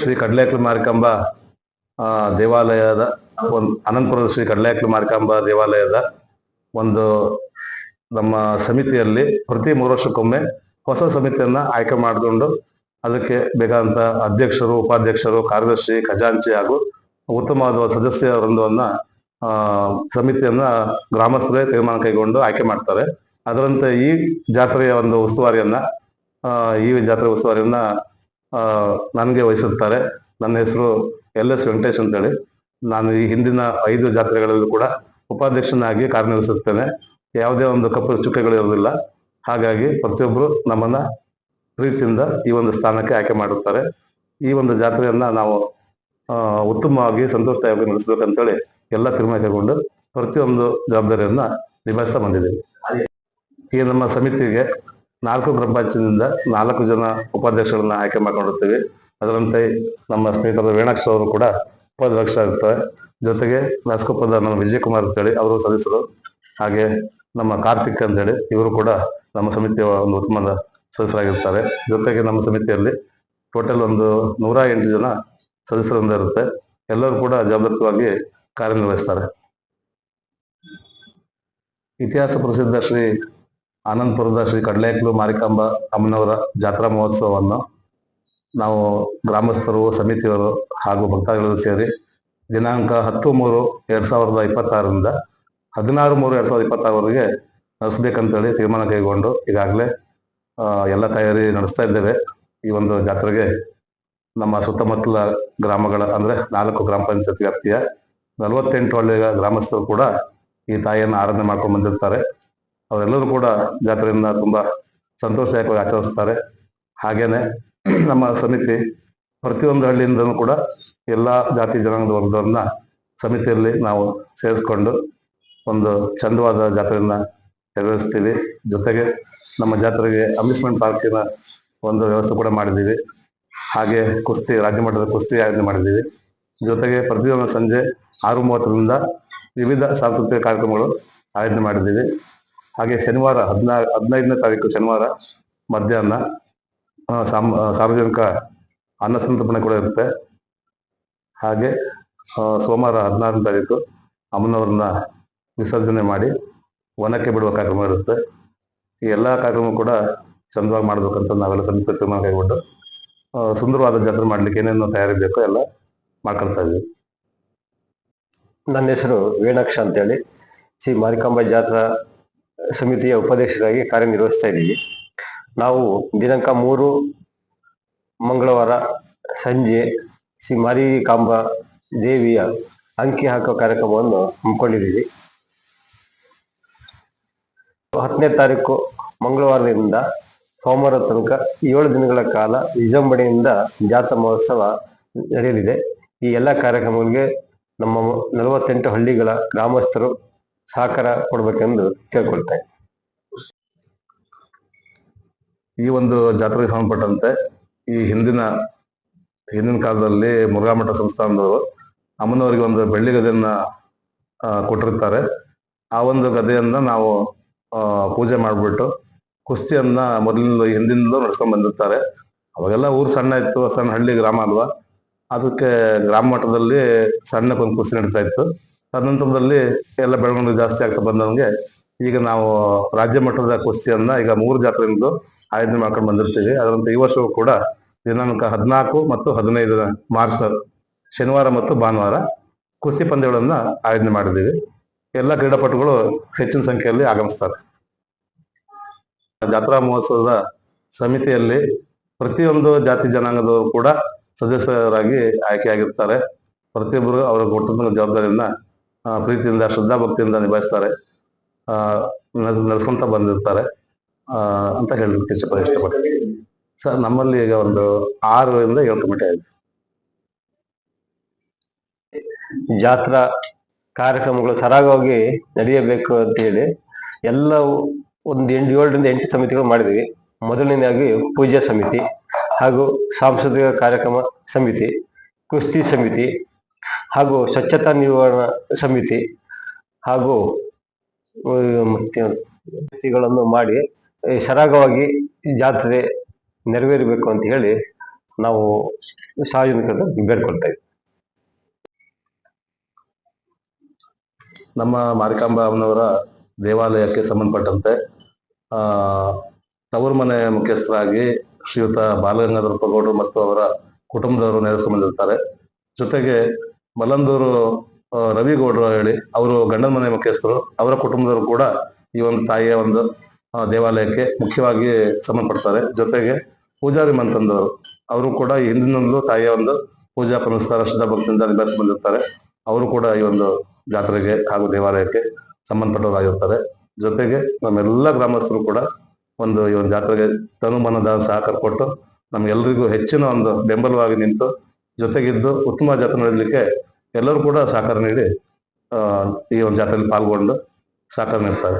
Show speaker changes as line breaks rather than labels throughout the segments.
ಶ್ರೀ ಕಡ್ಲೇಕಲ್ ಮಾರಿಕಾಂಬ ದೇವಾಲಯದ ಒಂದು ಅನಂತಪುರದ ಶ್ರೀ ಕಡ್ಲೇಕಲ್ ಮಾರಿಕಾಂಬ ದೇವಾಲಯದ ಒಂದು ನಮ್ಮ ಸಮಿತಿಯಲ್ಲಿ ಪ್ರತಿ 3 ವರ್ಷಕ್ಕೊಮ್ಮೆ ಹೊಸ ಸಮಿತಿಯನ್ನ ಆಯ್ಕೆ ಮಾಡಿಕೊಂಡು ಅದಕ್ಕೆ ಬೇಕಾದಂತ ಅಧ್ಯಕ್ಷರು, ಉಪಾಧ್ಯಕ್ಷರು, ಕಾರ್ಯದರ್ಶಿ, ಖಜಾಂಚಿ ಹಾಗೂ ಉತ್ತಮವಾದ ಸದಸ್ಯ ವೃಂದವನ್ನ ಸಮಿತಿಯನ್ನ ಗ್ರಾಮಸ್ಥರೇ ತೀರ್ಮಾನ ಕೈಗೊಂಡು ಆಯ್ಕೆ ಮಾಡ್ತಾರೆ. ಅದರಂತೆ ಈ ಜಾತ್ರೆಯ ಒಂದು ಉಸ್ತುವಾರಿಯನ್ನ ನನಗೆ ವಹಿಸುತ್ತಾರೆ. ನನ್ನ ಹೆಸರು LS ವೆಂಕಟೇಶ್ ಅಂತೇಳಿ. ನಾನು ಈ ಹಿಂದಿನ 5 ಜಾತ್ರೆಗಳಲ್ಲೂ ಕೂಡ ಉಪಾಧ್ಯಕ್ಷನಾಗಿ ಕಾರ್ಯನಿರ್ವಹಿಸುತ್ತೇನೆ. ಯಾವುದೇ ಒಂದು ಕಪ್ಪು ಚುಕ್ಕೆಗಳು ಇರುವುದಿಲ್ಲ. ಹಾಗಾಗಿ ಪ್ರತಿಯೊಬ್ಬರು ನಮ್ಮನ್ನ ಪ್ರೀತಿಯಿಂದ ಈ ಒಂದು ಸ್ಥಾನಕ್ಕೆ ಆಯ್ಕೆ ಮಾಡುತ್ತಾರೆ. ಈ ಒಂದು ಜಾತ್ರೆಯನ್ನ ನಾವು ಉತ್ತಮವಾಗಿ ಸಂತೋಷವಾಗಿ ನಡೆಸಬೇಕಂತೇಳಿ ಎಲ್ಲ ತೀರ್ಮಾನ ಕೈಗೊಂಡು ಪ್ರತಿಯೊಂದು ಜವಾಬ್ದಾರಿಯನ್ನ ನಿಭಾಯಿಸ್ತಾ ಬಂದಿದ್ದೀವಿ. ಈ ನಮ್ಮ ಸಮಿತಿಗೆ 4 ಗ್ರಾಮ ಪಂಚಾಯತಿನಿಂದ 4 ಜನ ಉಪಾಧ್ಯಕ್ಷರನ್ನ ಆಯ್ಕೆ ಮಾಡ್ಕೊಂಡಿರ್ತೀವಿ. ಅದರಂತೆ ನಮ್ಮ ಸ್ನೇಹಿತರು ವೇಣಾಕ್ಷ ಅವರು ಕೂಡ ಉಪಾಧ್ಯಕ್ಷರಾಗಿರ್ತಾರೆ. ಜೊತೆಗೆ ರಾಜಕೊಪ್ಪದ ನಮ್ಮ ವಿಜಯಕುಮಾರ್ ಅಂತೇಳಿ ಅವರು ಸದಸ್ಯರು. ಹಾಗೆ ನಮ್ಮ ಕಾರ್ತಿಕ್ ಅಂತೇಳಿ ಇವರು ಕೂಡ ನಮ್ಮ ಸಮಿತಿಯ ಒಂದು ಉತ್ತಮದ ಸದಸ್ಯರಾಗಿರ್ತಾರೆ. ಜೊತೆಗೆ ನಮ್ಮ ಸಮಿತಿಯಲ್ಲಿ ಟೋಟಲ್ ಒಂದು 108 ಜನ ಸದಸ್ಯರಿಂದ ಇರುತ್ತೆ. ಎಲ್ಲರೂ ಕೂಡ ಜವಾಬ್ದಾರಿತವಾಗಿ ಕಾರ್ಯನಿರ್ವಹಿಸ್ತಾರೆ. ಇತಿಹಾಸ ಪ್ರಸಿದ್ಧ ಶ್ರೀ ಆನಂದಪುರದ ಶ್ರೀ ಕಡ್ಲೇಕಲ್ ಮಾರಿಕಾಂಬ ಅಮ್ಮನವರ ಜಾತ್ರಾ ಮಹೋತ್ಸವವನ್ನು ನಾವು ಗ್ರಾಮಸ್ಥರು, ಸಮಿತಿಯವರು ಹಾಗೂ ಭಕ್ತಾದಿಗಳು ಸೇರಿ ದಿನಾಂಕ 10/3/2026ರಿಂದ 16/3/2026ವರೆಗೆ ನಡೆಸಬೇಕಂತೇಳಿ ತೀರ್ಮಾನ ಕೈಗೊಂಡು ಈಗಾಗಲೇ ಎಲ್ಲ ತಯಾರಿ ನಡೆಸ್ತಾ ಇದ್ದೇವೆ. ಈ ಒಂದು ಜಾತ್ರೆಗೆ ನಮ್ಮ ಸುತ್ತಮುತ್ತಲ ಗ್ರಾಮಗಳ ಅಂದ್ರೆ 4 ಗ್ರಾಮ ಪಂಚಾಯತ್ ವ್ಯಾಪ್ತಿಯ 48 ಹಳ್ಳಿಯ ಗ್ರಾಮಸ್ಥರು ಕೂಡ ಈ ತಾಯಿಯನ್ನು ಆರಾಧನೆ ಮಾಡ್ಕೊಂಡು ಬಂದಿರ್ತಾರೆ. ಅವರೆಲ್ಲರೂ ಕೂಡ ಜಾತ್ರೆಯನ್ನ ತುಂಬಾ ಸಂತೋಷದಾಯಕವಾಗಿ ಆಚರಿಸ್ತಾರೆ. ಹಾಗೇನೆ ನಮ್ಮ ಸಮಿತಿ ಪ್ರತಿಯೊಂದು ಹಳ್ಳಿಯಿಂದಲೂ ಕೂಡ ಎಲ್ಲಾ ಜಾತಿ ಜನಾಂಗದ ವರ್ಗದವರನ್ನ ಸಮಿತಿಯಲ್ಲಿ ನಾವು ಸೇರಿಸ್ಕೊಂಡು ಒಂದು ಚಂದವಾದ ಜಾತ್ರೆಯನ್ನ ನೆರವೇರಿಸ್ತೀವಿ. ಜೊತೆಗೆ ನಮ್ಮ ಜಾತ್ರೆಗೆ ಅಮ್ಯೂಸ್ಮೆಂಟ್ ಪಾರ್ಕಿನ ಒಂದು ವ್ಯವಸ್ಥೆ ಕೂಡ ಮಾಡಿದ್ದೀವಿ. ಹಾಗೆ ಕುಸ್ತಿ, ರಾಜ್ಯ ಮಟ್ಟದ ಕುಸ್ತಿ ಆಯೋಜನೆ ಮಾಡಿದ್ದೀವಿ. ಜೊತೆಗೆ ಪ್ರತಿಯೊಂದು ಸಂಜೆ 6:30ರಿಂದ ವಿವಿಧ ಸಾಂಸ್ಕೃತಿಕ ಕಾರ್ಯಕ್ರಮಗಳು ಆಯೋಜನೆ ಮಾಡಿದ್ದೀವಿ. ಹಾಗೆ ಶನಿವಾರ 15ನೇ ತಾರೀಕು ಶನಿವಾರ ಮಧ್ಯಾಹ್ನ ಸಾರ್ವಜನಿಕ ಅನ್ನಸಂತರ್ಪಣೆ ಕೂಡ ಇರುತ್ತೆ. ಹಾಗೆ ಸೋಮವಾರ 16ನೇ ತಾರೀಕು ಅಮ್ಮನವ್ರನ್ನ ವಿಸರ್ಜನೆ ಮಾಡಿ ವನಕ್ಕೆ ಬಿಡುವ ಕಾರ್ಯಕ್ರಮ ಇರುತ್ತೆ. ಈ ಎಲ್ಲ ಕಾರ್ಯಕ್ರಮ ಕೂಡ ಚಂದವಾಗಿ ಮಾಡ್ಬೇಕಂತ ನಾವೆಲ್ಲ ಸಮಿತಿ ತೀರ್ಮಾನ ಕೈಗೊಂಡು ಸುಂದರವಾದ ಜಾತ್ರೆ ಮಾಡ್ಲಿಕ್ಕೆ ಏನೇನು ತಯಾರಿ ಬೇಕೋ ಎಲ್ಲ ಮಾಡ್ಕೊಳ್ತಾ ಇದ್ವಿ.
ನನ್ನ ಹೆಸರು ವೇಣಾಕ್ಷ ಅಂತೇಳಿ ಶ್ರೀ ಮಾರಿಕಾಂಬಾ ಜಾತ್ರಾ ಸಮಿತಿಯ ಉಪಾಧ್ಯಕ್ಷರಾಗಿ ಕಾರ್ಯನಿರ್ವಹಿಸ್ತಾ ಇದ್ದೀವಿ. ನಾವು ದಿನಾಂಕ 3 ಮಂಗಳವಾರ ಸಂಜೆ ಶ್ರೀ ಮಾರಿಕಾಂಬಾ ದೇವಿಯ ಅಂಕಿ ಹಾಕುವ ಕಾರ್ಯಕ್ರಮವನ್ನು ಹಮ್ಮಿಕೊಂಡಿದ್ದೀವಿ. 10ನೇ ತಾರೀಕು ಮಂಗಳವಾರದಿಂದ ಸೋಮವಾರ ತನಕ 7 ದಿನಗಳ ಕಾಲ ವಿಜೃಂಭಣೆಯಿಂದ ಜಾತ್ರಾ ಮಹೋತ್ಸವ ನಡೆಯಲಿದೆ. ಈ ಎಲ್ಲ ಕಾರ್ಯಕ್ರಮಗಳಿಗೆ ನಮ್ಮ 48 ಹಳ್ಳಿಗಳ ಗ್ರಾಮಸ್ಥರು ಸಹಕಾರ ಕೊಡಬೇಕೆಂದು ಕೇಳ್ಕೊಳ್ತೇನೆ.
ಈ ಒಂದು ಜಾತ್ರೆಗೆ ಸಂಬಂಧಪಟ್ಟಂತೆ ಈ ಹಿಂದಿನ ಕಾಲದಲ್ಲಿ ಮುರುಘಾಮಠ ಸಂಸ್ಥಾನದವರು ಅಮ್ಮನವರಿಗೆ ಒಂದು ಬೆಳ್ಳಿ ಗದೆಯನ್ನ ಕೊಟ್ಟಿರ್ತಾರೆ. ಆ ಒಂದು ಗದೆಯನ್ನ ನಾವು ಪೂಜೆ ಮಾಡಿಬಿಟ್ಟು ಕುಸ್ತಿಯನ್ನ ಮೊದಲಿಂದ ಹಿಂದಿನಿಂದ ನಡ್ಸ್ಕೊಂಡ್ ಬಂದಿರ್ತಾರೆ. ಅವಾಗೆಲ್ಲ ಊರು ಸಣ್ಣ ಇತ್ತು, ಸಣ್ಣ ಹಳ್ಳಿ ಗ್ರಾಮ ಅಲ್ವಾ. ಅದಕ್ಕೆ ಗ್ರಾಮ ಮಟ್ಟದಲ್ಲಿ ಸಣ್ಣಕ್ಕೊಂದು ಕುಸ್ತಿ ನಡೀತಾ ಇತ್ತು. ತದನಂತರದಲ್ಲಿ ಎಲ್ಲ ಬೆಳವಣಿಗೆ ಜಾಸ್ತಿ ಆಗ್ತಾ ಬಂದಂಗೆ ಈಗ ನಾವು ರಾಜ್ಯ ಮಟ್ಟದ ಕುಸ್ತಿಯನ್ನ ಈಗ 3 ಜಾತ್ರೆಯಿಂದ ಆಯೋಜನೆ ಮಾಡ್ಕೊಂಡು ಬಂದಿರ್ತೀವಿ. ಅದರಂತೆ ಈ ವರ್ಷವೂ ಕೂಡ ದಿನಾಂಕ 14 ಮತ್ತು 15 ಮಾರ್ಚ್ ಶನಿವಾರ ಮತ್ತು ಭಾನುವಾರ ಕುಸ್ತಿ ಪಂದ್ಯಗಳನ್ನ ಆಯೋಜನೆ ಮಾಡಿದ್ದೀವಿ. ಎಲ್ಲ ಕ್ರೀಡಾಪಟುಗಳು ಹೆಚ್ಚಿನ ಸಂಖ್ಯೆಯಲ್ಲಿ ಆಗಮಿಸ್ತಾರೆ. ಜಾತ್ರಾ ಮಹೋತ್ಸವದ ಸಮಿತಿಯಲ್ಲಿ ಪ್ರತಿಯೊಂದು ಜಾತಿ ಜನಾಂಗದವರು ಕೂಡ ಸದಸ್ಯರಾಗಿ ಆಯ್ಕೆಯಾಗಿರ್ತಾರೆ. ಪ್ರತಿಯೊಬ್ಬರು ಅವರ ಕುಟುಂಬದ ಜವಾಬ್ದಾರಿಯನ್ನ ಪ್ರೀತಿಯಿಂದ, ಶ್ರದ್ಧಾಭಕ್ತಿಯಿಂದ ನಿಭಾಯಿಸ್ತಾರೆ, ನಡೆಸ್ಕೊಂತ ಬಂದಿರ್ತಾರೆ ಅಂತ ಹೇಳಲಿಕ್ಕೆ ಇಷ್ಟಪಡ್ತೀನಿ. ಸರ್, ನಮ್ಮಲ್ಲಿ ಈಗ ಒಂದು 6ರಿಂದ 7 ಕಮಿಟಿ ಆಗಿದೆ.
ಜಾತ್ರಾ ಕಾರ್ಯಕ್ರಮಗಳು ಸರಾಗವಾಗಿ ನಡೆಯಬೇಕು ಅಂತ ಹೇಳಿ ಎಲ್ಲವೂ ಒಂದು 7ರಿಂದ 8 ಸಮಿತಿಗಳು ಮಾಡಿದ್ವಿ. ಮೊದಲನೇದಾಗಿ ಪೂಜಾ ಸಮಿತಿ ಹಾಗೂ ಸಾಂಸ್ಕೃತಿಕ ಕಾರ್ಯಕ್ರಮ ಸಮಿತಿ, ಕುಸ್ತಿ ಸಮಿತಿ ಹಾಗೂ ಸ್ವಚ್ಛತಾ ನಿರ್ವಹಣಾ ಸಮಿತಿ ಹಾಗೂ ಸಮಿತಿಗಳನ್ನು ಮಾಡಿ ಸರಾಗವಾಗಿ ಜಾತ್ರೆ ನೆರವೇರಬೇಕು ಅಂತ ಹೇಳಿ ನಾವು ಸಾರ್ವಜನಿಕರಲ್ಲಿ ಬೇಡ್ಕೊಳ್ತಾ ಇದ್ದೀವಿ.
ನಮ್ಮ ಮಾರಿಕಾಂಬಾ ಅಮ್ಮನವರ ದೇವಾಲಯಕ್ಕೆ ಸಂಬಂಧಪಟ್ಟಂತೆ ಆ ತವರು ಮನೆ ಮುಖ್ಯಸ್ಥರಾಗಿ ಶ್ರೀಯುತ ಬಾಲಗಂಗಾಧರ ಗೌಡರು ಮತ್ತು ಅವರ ಕುಟುಂಬದವರು ನೆಲೆಸ್ಕೊಂಡು ಬಂದಿರ್ತಾರೆ. ಜೊತೆಗೆ ಮಲ್ಲಂದೂರು ರವಿ ಗೌಡರು ಹೇಳಿ ಅವರು ಗಂಡನ ಮನೆ ಮುಖ್ಯಸ್ಥರು, ಅವರ ಕುಟುಂಬದವರು ಕೂಡ ಈ ಒಂದು ತಾಯಿಯ ಒಂದು ದೇವಾಲಯಕ್ಕೆ ಮುಖ್ಯವಾಗಿ ಸಂಬಂಧಪಡ್ತಾರೆ. ಜೊತೆಗೆ ಪೂಜಾರಿ ಮಂತಂದವರು ಅವರು ಕೂಡ ಈ ಹಿಂದಿನಿಂದಲೂ ತಾಯಿಯ ಒಂದು ಪೂಜಾ ಪುನಸ್ಕಾರ ಶ್ರದ್ಧಾ ಭಕ್ತಿಯಿಂದ ನಿಭಾಯಿಸಿ ಬಂದಿರ್ತಾರೆ. ಅವರು ಕೂಡ ಈ ಒಂದು ಜಾತ್ರೆಗೆ ಹಾಗೂ ದೇವಾಲಯಕ್ಕೆ ಸಂಬಂಧಪಟ್ಟವರಾಗಿರ್ತಾರೆ. ಜೊತೆಗೆ ನಮ್ಮೆಲ್ಲ ಗ್ರಾಮಸ್ಥರು ಕೂಡ ಈ ಒಂದು ಜಾತ್ರೆಗೆ ತನುಮನದ ಸಹಕಾರ ಕೊಟ್ಟು ನಮ್ಗೆಲ್ರಿಗೂ ಹೆಚ್ಚಿನ ಒಂದು ಬೆಂಬಲವಾಗಿ ನಿಂತು ಜೊತೆಗಿದ್ದು ಉತ್ತಮ ಜಾತ್ರೆ ನಡೆಯಲಿಕ್ಕೆ ಎಲ್ಲರೂ ಕೂಡ ಸಹಕಾರ ನೀಡಿ ಈ ಒಂದು ಜಾತ್ರೆಯಲ್ಲಿ ಪಾಲ್ಗೊಂಡು ಸಹಕಾರ ನೀಡ್ತಾರೆ.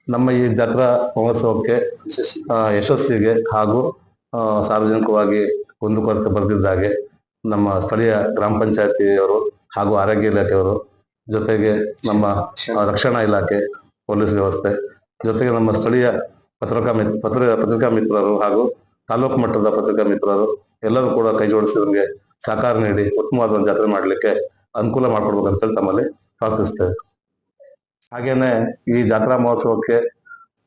ನಮ್ಮ ಈ ಜಾತ್ರಾ ಮಹೋತ್ಸವಕ್ಕೆ ಯಶಸ್ಸಿಗೆ ಹಾಗೂ ಸಾರ್ವಜನಿಕವಾಗಿ ಕುಂದುಕೊರತೆ ಬರೆದಿದ್ದಾಗೆ ನಮ್ಮ ಸ್ಥಳೀಯ ಗ್ರಾಮ ಪಂಚಾಯತಿಯವರು ಹಾಗೂ ಆರೋಗ್ಯ ಇಲಾಖೆಯವರು, ಜೊತೆಗೆ ನಮ್ಮ ರಕ್ಷಣಾ ಇಲಾಖೆ, ಪೊಲೀಸ್ ವ್ಯವಸ್ಥೆ, ಜೊತೆಗೆ ನಮ್ಮ ಸ್ಥಳೀಯ ಪತ್ರಿಕಾ ಮಿತ್ರರು ಹಾಗೂ ತಾಲೂಕು ಮಟ್ಟದ ಪತ್ರಿಕಾ ಮಿತ್ರರು ಎಲ್ಲರೂ ಕೂಡ ಕೈ ಜೋಡಿಸಿ ನಮಗೆ ಸಹಕಾರ ನೀಡಿ ಉತ್ತಮವಾದ ಒಂದು ಜಾತ್ರೆ ಮಾಡಲಿಕ್ಕೆ ಅನುಕೂಲ ಮಾಡಿಕೊಡ್ಬೇಕಂತ ಹೇಳಿ ತಮ್ಮಲ್ಲಿ ಪ್ರಾರ್ಥಿಸ್ತೇವೆ. ಹಾಗೇನೆ ಈ ಜಾತ್ರಾ ಮಹೋತ್ಸವಕ್ಕೆ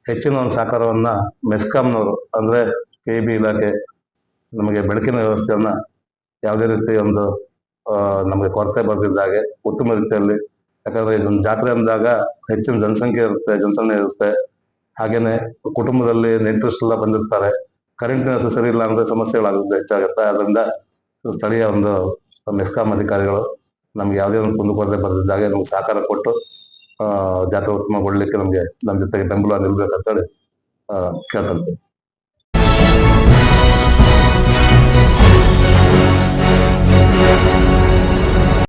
ಹೆಚ್ಚಿನ ಒಂದು ಸಹಕಾರವನ್ನ ಮೆಸ್ಕಾಂನವರು ಅಂದ್ರೆ KEB ಇಲಾಖೆ ನಮಗೆ ಬೆಳಕಿನ ವ್ಯವಸ್ಥೆಯನ್ನ ಯಾವುದೇ ರೀತಿ ಒಂದು ನಮಗೆ ಕೊರತೆ ಬರೆದಿದ್ದಾಗೆ ಉತ್ತಮ ರೀತಿಯಲ್ಲಿ, ಯಾಕಂದ್ರೆ ಇದೊಂದು ಜಾತ್ರೆ ಅಂದಾಗ ಹೆಚ್ಚಿನ ಜನಸಂಖ್ಯೆ ಇರುತ್ತೆ, ಜನಸಂಖ್ಯೆ ಇರುತ್ತೆ. ಹಾಗೇನೆ ಕುಟುಂಬದಲ್ಲಿ ನೆಂಟರಿಷ್ಟೆಲ್ಲ ಬಂದಿರ್ತಾರೆ. ಕರೆಂಟಿನ ಸರಿ ಇಲ್ಲ ಅಂದ್ರೆ ಸಮಸ್ಯೆಗಳಾಗುತ್ತೆ, ಹೆಚ್ಚಾಗುತ್ತೆ. ಅದರಿಂದ ಸ್ಥಳೀಯ ಒಂದು ಮೆಸ್ಕಾಂ ಅಧಿಕಾರಿಗಳು ನಮ್ಗೆ ಯಾವುದೇ ಒಂದು ಕುಂದುಕೊರತೆ ಬರೆದಿದ್ದಾಗೆ ನಮ್ಗೆ ಸಹಕಾರ ಕೊಟ್ಟು ಜಾತ್ರೆ ಉತ್ತಮಗೊಳ್ಳಿಕ್ಕೆ ನಮ್ಮ ಜೊತೆಗೆ ಬೆಂಬಲ ನಿಲ್ಬೇಕಂತೇಳಿ ಕೇಳ್ಕೊಂತೀವಿ.